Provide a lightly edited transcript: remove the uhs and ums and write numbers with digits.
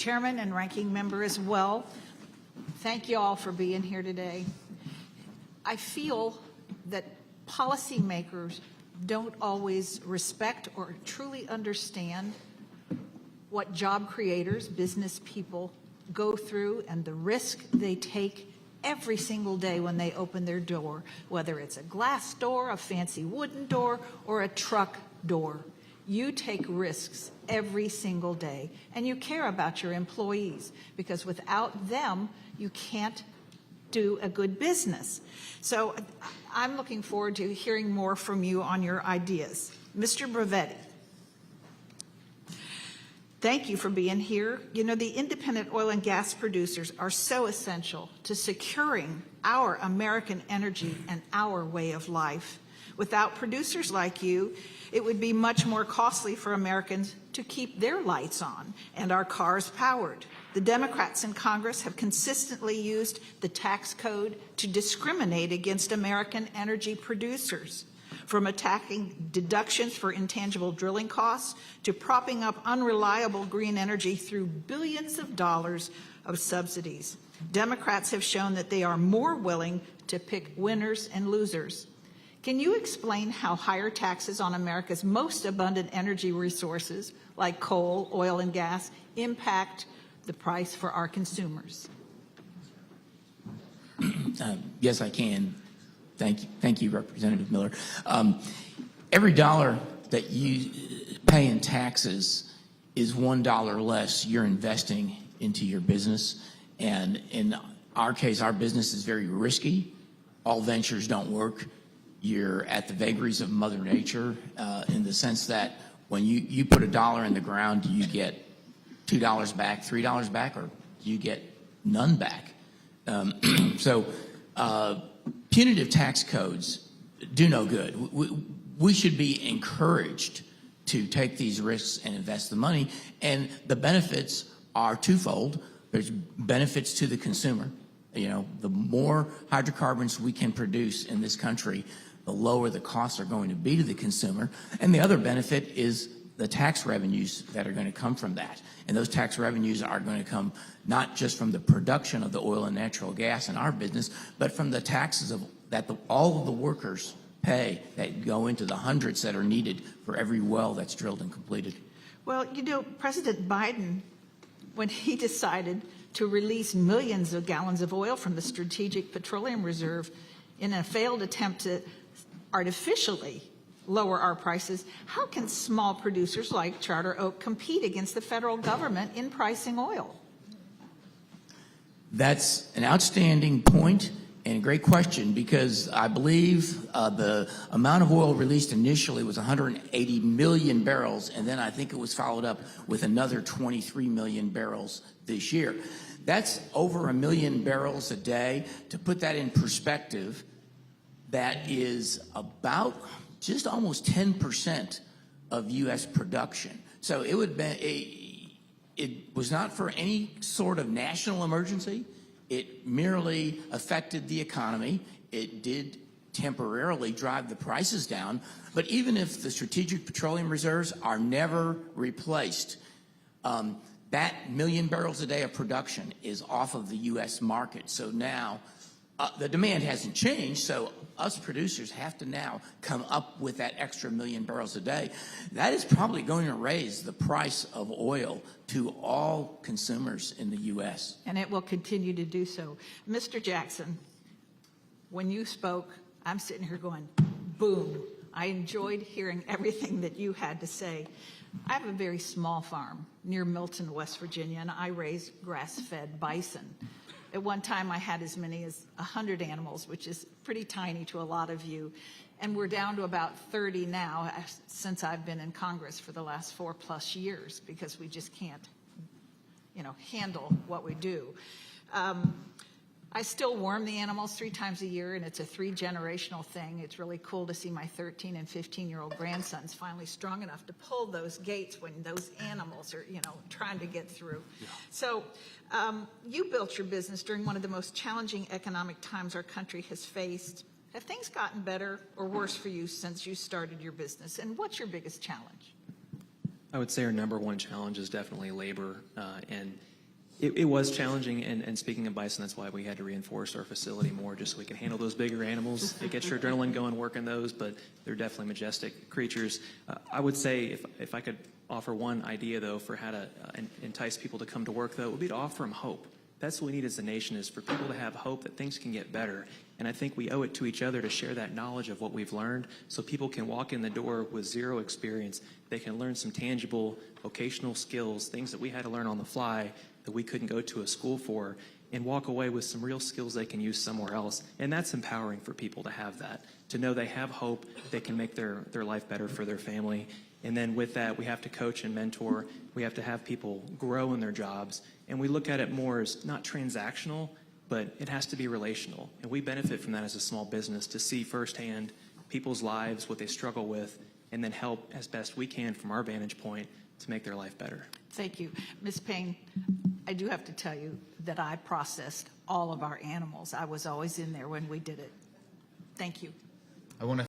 Chairman and Ranking Member as well. Thank you all for being here today. I feel that policymakers don't always respect or truly understand what job creators, business people go through and the risk they take every single day when they open their door, whether it's a glass door, a fancy wooden door, or a truck door. You take risks every single day, and you care about your employees, because without them, you can't do a good business. So I'm looking forward to hearing more from you on your ideas. Mr. Bravetti, thank you for being here. You know, the independent oil and gas producers are so essential to securing our American energy and our way of life. Without producers like you, it would be much more costly for Americans to keep their lights on and our cars powered. The Democrats in Congress have consistently used the tax code to discriminate against American energy producers, from attacking deductions for intangible drilling costs to propping up unreliable green energy through billions of dollars of subsidies. Democrats have shown that they are more willing to pick winners and losers. Can you explain how higher taxes on America's most abundant energy resources, like coal, oil, and gas, impact the price for our consumers? Yes, I can. Thank you, Representative Miller. Every dollar that you pay in taxes is $1 less you're investing into your business. And in our case, our business is very risky. All ventures don't work. You're at the vagaries of Mother Nature in the sense that when you put $1 in the ground, do you get $2 back, $3 back, or do you get none back? So punitive tax codes do no good. We should be encouraged to take these risks and invest the money, and the benefits are twofold. There's benefits to the consumer. You know, the more hydrocarbons we can produce in this country, the lower the costs are going to be to the consumer. And the other benefit is the tax revenues that are going to come from that. And those tax revenues are going to come not just from the production of the oil and natural gas in our business, but from the taxes that all of the workers pay that go into the hundreds that are needed for every well that's drilled and completed. Well, you know, President Biden, when he decided to release millions of gallons of oil from the Strategic Petroleum Reserve in a failed attempt to artificially lower our prices, how can small producers like Charter Oak compete against the federal government in pricing oil? That's an outstanding point and a great question, because I believe the amount of oil released initially was 180 million barrels, and then I think it was followed up with another 23 million barrels this year. That's over 1 million barrels a day. To put that in perspective, that is about just almost 10% of U.S. production. So it would be it was not for any sort of national emergency. It merely affected the economy. It did temporarily drive the prices down. But even if the Strategic Petroleum Reserves are never replaced, that 1 million barrels a day of production is off of the U.S. market. So now the demand hasn't changed, so us producers have to now come up with that extra 1 million barrels a day. That is probably going to raise the price of oil to all consumers in the U.S. And it will continue to do so. Mr. Jackson, when you spoke, I'm sitting here going, boom. I enjoyed hearing everything that you had to say. I have a very small farm near Milton, West Virginia, and I raise grass-fed bison. At one time, I had as many as 100 animals, which is pretty tiny to a lot of you. And we're down to about 30 now since I've been in Congress for the last 4+ years, because we just can't, you know, handle what we do. I still worm the animals 3 times a year, and it's a 3-generational thing. It's really cool to see my 13 and 15-year-old grandsons finally strong enough to pull those gates when those animals are, you know, trying to get through. Yeah. So you built your business during one of the most challenging economic times our country has faced. Have things gotten better or worse for you since you started your business? And what's your biggest challenge? I would say our #1 challenge is definitely labor, and It was challenging, and speaking of bison, that's why we had to reinforce our facility more, just so we can handle those bigger animals. It gets your adrenaline going working those, but they're definitely majestic creatures. I would say if I could offer one idea, though, for how to entice people to come to work, though, it would be to offer them hope. That's what we need as a nation, is for people to have hope that things can get better. And I think we owe it to each other to share that knowledge of what we've learned, so people can walk in the door with zero experience. They can learn some tangible vocational skills, things that we had to learn on the fly that we couldn't go to a school for, and walk away with some real skills they can use somewhere else. And that's empowering for people to have that, to know they have hope, they can make their life better for their family. And then with that, we have to coach and mentor. We have to have people grow in their jobs. And we look at it more as not transactional, but it has to be relational. And we benefit from that as a small business, to see firsthand people's lives, what they struggle with, and then help as best we can from our vantage point to make their life better. Thank you. Ms. Payne, I do have to tell you that I processed all of our animals. I was always in there when we did it. Thank you. I want to